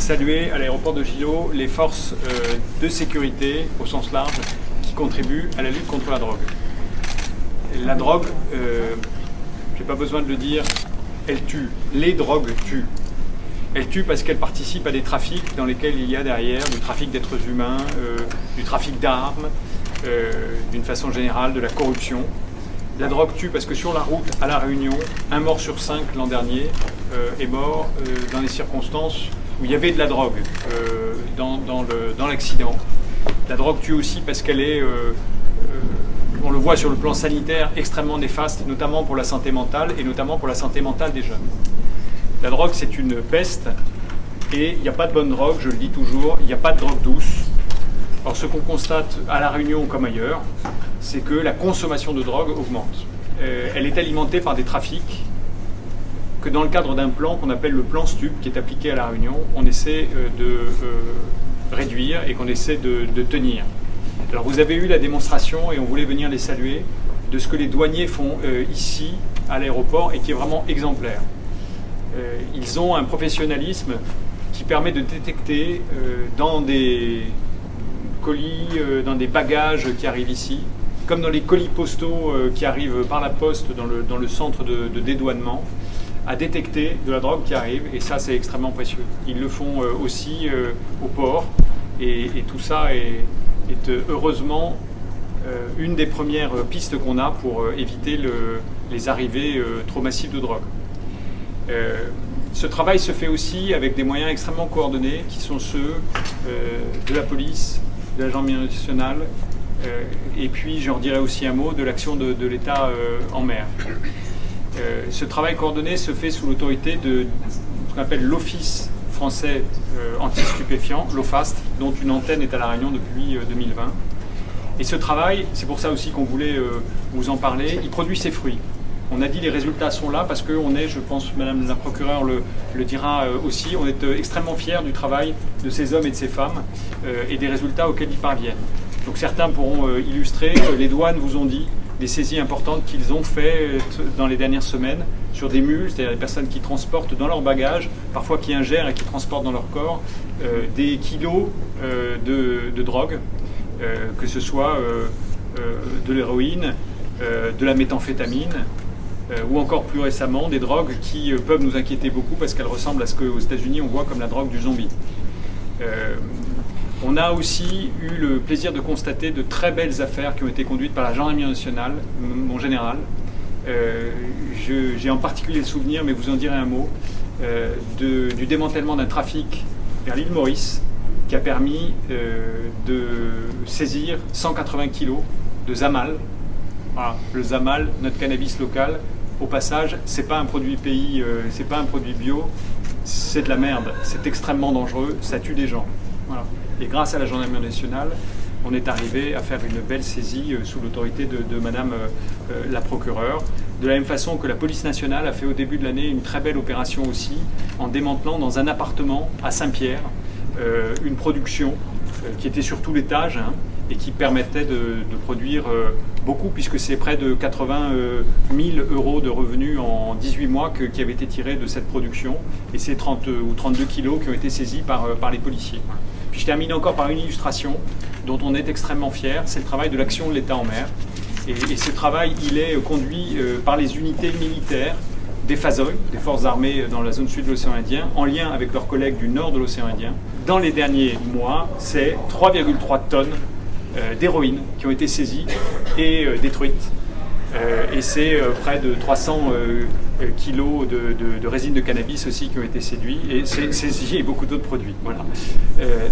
saluer à l'aéroport de Gillot les forces de sécurité au sens large qui contribuent à la lutte contre la drogue. La drogue, je n'ai pas besoin de le dire, elle tue. Les drogues tuent. Elle tue parce qu'elle participe à des trafics dans lesquels il y a derrière du trafic d'êtres humains, du trafic d'armes, d'une façon générale, de la corruption. La drogue tue parce que sur la route à La Réunion, un mort sur 5 l'an dernier est mort dans des circonstances où il y avait de la drogue dans l'accident. La drogue tue aussi parce qu'elle est, on le voit sur le plan sanitaire, extrêmement néfaste, notamment pour la santé mentale et notamment pour la santé mentale des jeunes. La drogue, c'est une peste et il n'y a pas de bonne drogue, je le dis toujours, il n'y a pas de drogue douce. Alors ce qu'on constate à La Réunion comme ailleurs, c'est que la consommation de drogue augmente. Elle est alimentée par des trafics que dans le cadre d'un plan qu'on appelle le plan STUP, qui est appliqué à La Réunion, on essaie de réduire et qu'on essaie de tenir. Alors vous avez eu la démonstration, et on voulait venir les saluer, de ce que les douaniers font ici, à l'aéroport, et qui est vraiment exemplaire. Ils ont un professionnalisme qui permet de détecter dans des colis, dans des bagages qui arrivent ici, comme dans les colis postaux qui arrivent par la poste dans le centre de dédouanement, à détecter de la drogue qui arrive, et ça c'est extrêmement précieux. Ils le font aussi au port, et tout ça est heureusement une des premières pistes qu'on a pour éviter les arrivées trop massives de drogue. Ce travail se fait aussi avec des moyens extrêmement coordonnés qui sont ceux de la police, de la gendarmerie nationale, et puis je redirai aussi un mot de l'action de l'État en mer. Ce travail coordonné se fait sous l'autorité de ce qu'on appelle l'Office français anti-stupéfiants, l'OFAST, dont une antenne est à La Réunion depuis 2020. Et ce travail, c'est pour ça aussi qu'on voulait vous en parler, il produit ses fruits. On a dit les résultats sont là parce qu'on est, je pense, Madame la procureure le dira aussi, on est extrêmement fiers du travail de ces hommes et de ces femmes et des résultats auxquels ils parviennent. Donc certains pourront illustrer, les douanes vous ont dit des saisies importantes qu'ils ont fait dans les dernières semaines sur des mules, c'est-à-dire des personnes qui transportent dans leur bagage, parfois qui ingèrent et qui transportent dans leur corps, des kilos de drogue, que ce soit de l'héroïne, de la méthamphétamine, ou encore plus récemment des drogues qui peuvent nous inquiéter beaucoup parce qu'elles ressemblent à ce qu'aux États-Unis on voit comme la drogue du zombie. On a aussi eu le plaisir de constater de très belles affaires qui ont été conduites par la gendarmerie nationale, mon général. J'ai en particulier le souvenir, mais vous en direz un mot, du démantèlement d'un trafic vers l'île Maurice qui a permis de saisir 180 kg de Zamal. Voilà, le Zamal, notre cannabis local. Au passage, c'est pas un produit pays, c'est pas un produit bio, c'est de la merde. C'est extrêmement dangereux, ça tue des gens. Voilà. Et grâce à la gendarmerie nationale, on est arrivé à faire une belle saisie sous l'autorité de Madame la procureure. De la même façon que la police nationale a fait au début de l'année une très belle opération aussi, en démantelant dans un appartement à Saint-Pierre une production qui était sur tout l'étage, et qui permettait de produire beaucoup, puisque c'est près de 80 000 € de revenus en 18 mois qui avaient été tirés de cette production, et c'est 30 ou 32 kilos qui ont été saisis par les policiers. Puis je termine encore par une illustration dont on est extrêmement fier, c'est le travail de l'action de l'État en mer. Et ce travail, il est conduit par les unités militaires des FASOI, des forces armées dans la zone sud de l'océan Indien, en lien avec leurs collègues du nord de l'océan Indien. Dans les derniers mois, c'est 3,3 tonnes d'héroïne qui ont été saisies et détruites. Et c'est près de 300 kilos de résine de cannabis aussi qui ont été séduits, et saisi et beaucoup d'autres produits. Voilà.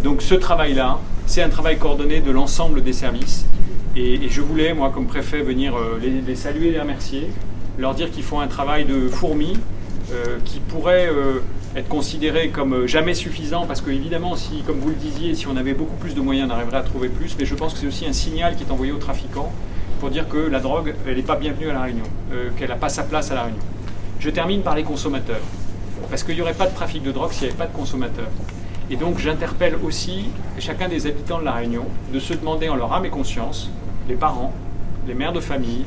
Donc ce travail-là, c'est un travail coordonné de l'ensemble des services. Et je voulais, moi, comme préfet, venir les saluer et les remercier, leur dire qu'ils font un travail de fourmi qui pourrait être considéré comme jamais suffisant, parce que évidemment, si, comme vous le disiez, si on avait beaucoup plus de moyens, on arriverait à trouver plus, mais je pense que c'est aussi un signal qui est envoyé aux trafiquants pour dire que la drogue, elle n'est pas bienvenue à La Réunion, qu'elle n'a pas sa place à La Réunion. Je termine par les consommateurs, parce qu'il n'y aurait pas de trafic de drogue s'il n'y avait pas de consommateurs. Et donc j'interpelle aussi chacun des habitants de La Réunion de se demander en leur âme et conscience, les parents, les mères de famille,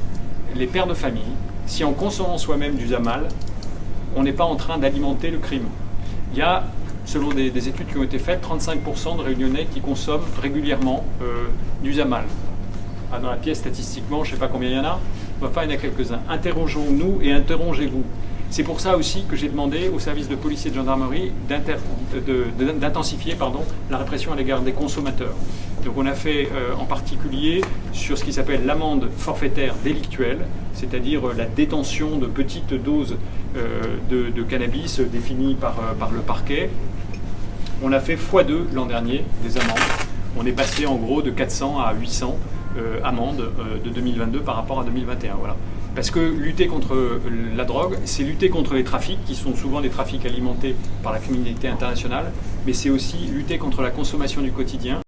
les pères de famille, si en consommant soi-même du Zamal, on n'est pas en train d'alimenter le crime. Il y a selon des études qui ont été faites, 35% de Réunionnais qui consomment régulièrement du Zamal. Ah, dans la pièce, statistiquement, je ne sais pas combien il y en a, enfin il y en a quelques-uns. Interrogeons-nous et interrogez-vous. C'est pour ça aussi que j'ai demandé au service de police et de gendarmerie d'intensifier la répression à l'égard des consommateurs. Donc on a fait en particulier sur ce qui s'appelle l'amende forfaitaire délictuelle, c'est-à-dire la détention de petites doses de cannabis définies par le parquet. On a fait x2 l'an dernier des amendes. On est passé en gros de 400 à 800 amendes de 2022 par rapport à 2021. Voilà. Parce que lutter contre la drogue, c'est lutter contre les trafics, qui sont souvent des trafics alimentés par la criminalité internationale, mais c'est aussi lutter contre la consommation du quotidien.